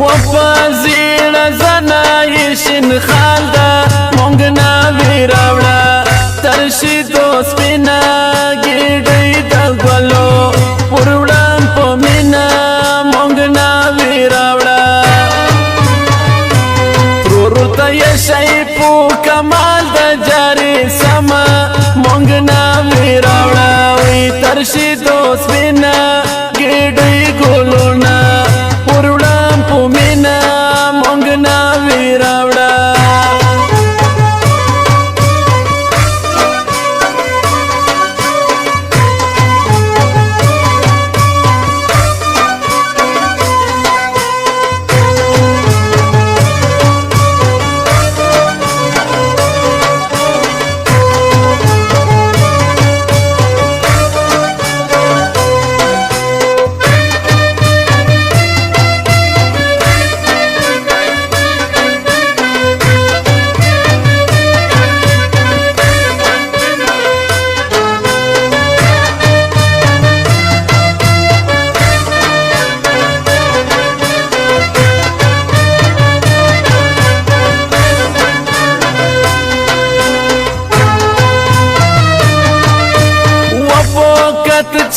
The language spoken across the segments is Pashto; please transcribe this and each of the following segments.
وپزیړ زنای شین خال دا مونږ ناوی راوړه ترشي دو سپینا ګډې د ګلو پروړم په مینا مونږ ناوی راوړه ترورو ته یې شي په کمال د جاري سما مونږ ناوی راوړه وی ترشي دو سپینا ګډې ګلونا پروړم په مینا مونږ ناوی راوړه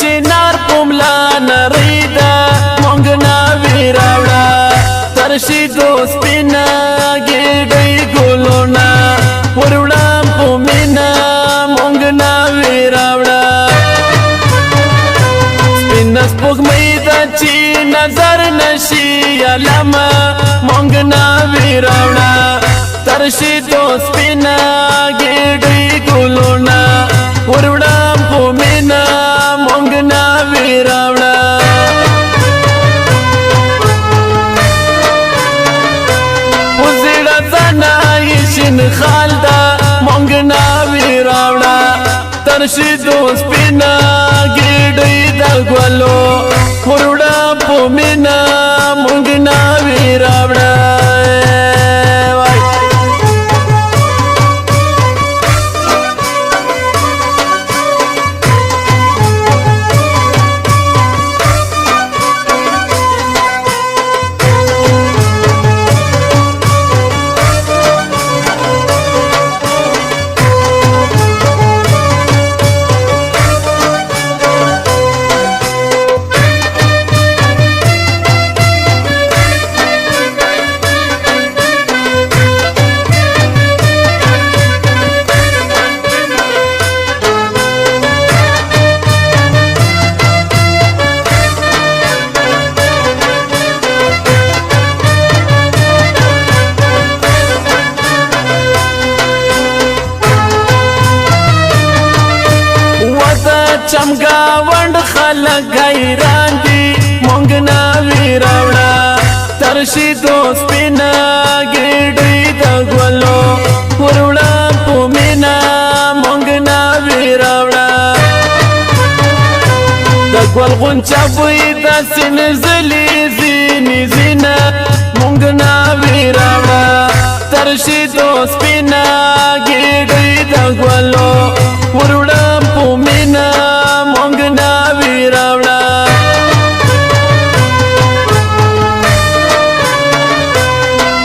چنار پملا نریدا مونږ ناوی راوړه ترشي دو سپینا ګډې ګلونا پروړم په مینا مونږ ناوی راوړه سپینا سپوږمۍ د چې نظر نشي علامه مونږ ناوی راوړه ترشي دو سپینا ګډې ګلونا پروړم په مینا مونږ ناوی راوړه وزیړه زنای شین خال دا مونږ ناوی راوړه ترشي دو سپینا ګډې د ګلو پروړه په مینا مونږ ناوی راوړه چمګاوند خلک حیران دي مونږ ناوی راوړه ترشي دو سپینا ګډې د ګلو پروړه په مینا مونږ ناوی راوړه د ګل غونچه بوی د سین زلی زینې زینه مونږ ناوی راوړه ترشي دو سپینا ګډې د ګلو پروړه په مینا مونږ ناوی راوړه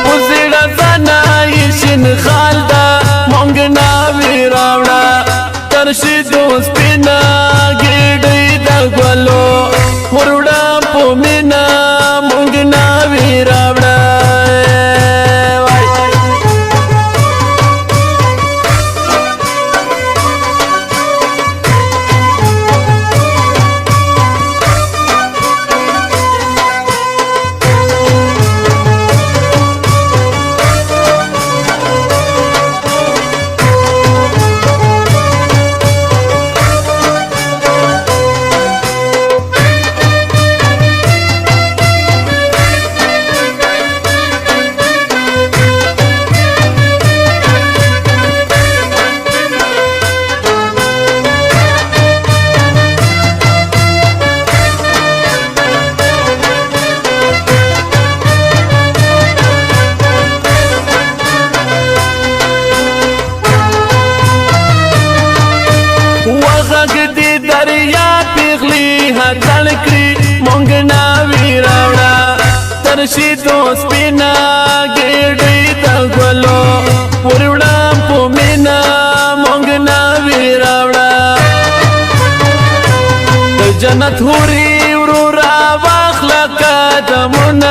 وزیړه زنای شین خال دا مونږ ناوی راوړه ترشي دو سپینا ګډې د ګلو پروړه په مینا مونږ ناوی راوړه سپینا ګډې د ګلو پروړه پومینا مونږ ناوی راوړه د جنت هوري ورو را واخله قدمونه